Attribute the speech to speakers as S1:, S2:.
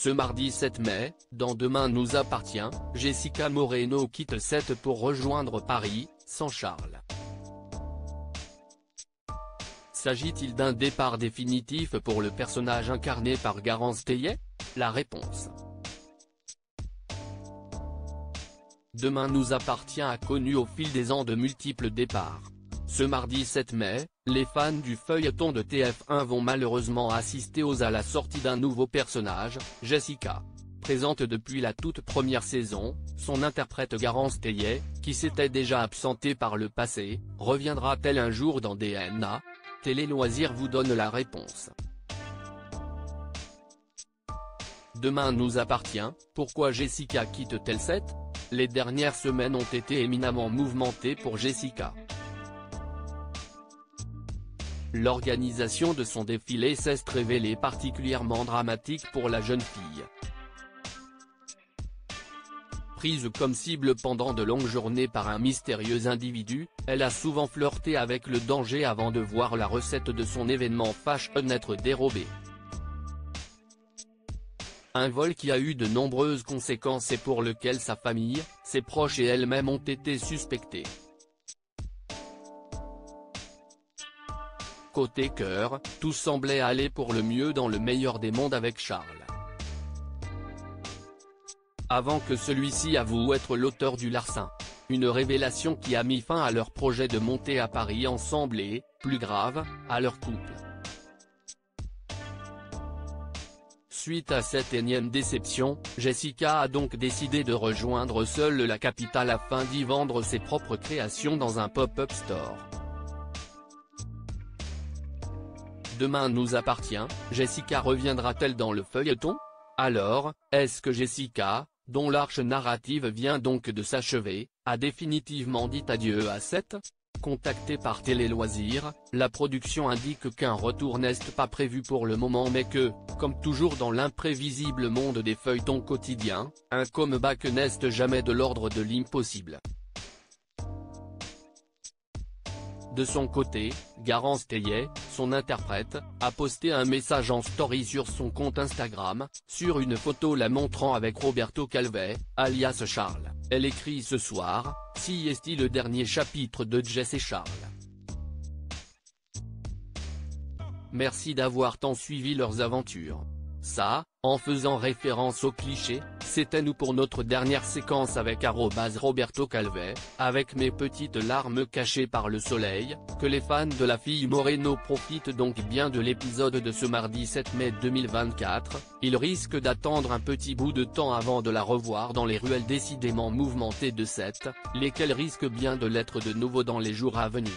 S1: Ce mardi 7 mai, dans Demain nous appartient, Jessica Moreno quitte 7 pour rejoindre Paris, sans Charles. S'agit-il d'un départ définitif pour le personnage incarné par Garance Theillet? La réponse. Demain nous appartient a connu au fil des ans de multiples départs. Ce mardi 7 mai, les fans du feuilleton de TF1 vont malheureusement assister à la sortie d'un nouveau personnage, Jessica. Présente depuis la toute première saison, son interprète Garance Theillet, qui s'était déjà absentée par le passé, reviendra-t-elle un jour dans DNA? Télé Loisirs vous donne la réponse. Demain nous appartient, pourquoi Jessica quitte-t-elle 7? Les dernières semaines ont été éminemment mouvementées pour Jessica. L'organisation de son défilé s'est révélée particulièrement dramatique pour la jeune fille. Prise comme cible pendant de longues journées par un mystérieux individu, elle a souvent flirté avec le danger avant de voir la recette de son événement fashion être dérobée. Un vol qui a eu de nombreuses conséquences et pour lequel sa famille, ses proches et elle-même ont été suspectés. Côté cœur, tout semblait aller pour le mieux dans le meilleur des mondes avec Charles. Avant que celui-ci avoue être l'auteur du larcin. Une révélation qui a mis fin à leur projet de monter à Paris ensemble et, plus grave, à leur couple. Suite à cette énième déception, Jessica a donc décidé de rejoindre seule la capitale afin d'y vendre ses propres créations dans un pop-up store. Demain nous appartient, Jessica reviendra-t-elle dans le feuilleton? Alors, est-ce que Jessica, dont l'arche narrative vient donc de s'achever, a définitivement dit adieu à 7? Contactée par Télé Loisirs, la production indique qu'un retour n'est pas prévu pour le moment mais que, comme toujours dans l'imprévisible monde des feuilletons quotidiens, un comeback n'est jamais de l'ordre de l'impossible. De son côté, Garance Theillet, son interprète, a posté un message en story sur son compte Instagram, sur une photo la montrant avec Roberto Calvet, alias Charles. Elle écrit ce soir, si est-il le dernier chapitre de Jess et Charles. Merci d'avoir tant suivi leurs aventures. Ça, en faisant référence au cliché, c'était nous pour notre dernière séquence avec @Roberto Calvet, avec mes petites larmes cachées par le soleil, que les fans de la fille Moreno profitent donc bien de l'épisode de ce mardi 7 mai 2024, ils risquent d'attendre un petit bout de temps avant de la revoir dans les ruelles décidément mouvementées de 7, lesquelles risquent bien de l'être de nouveau dans les jours à venir.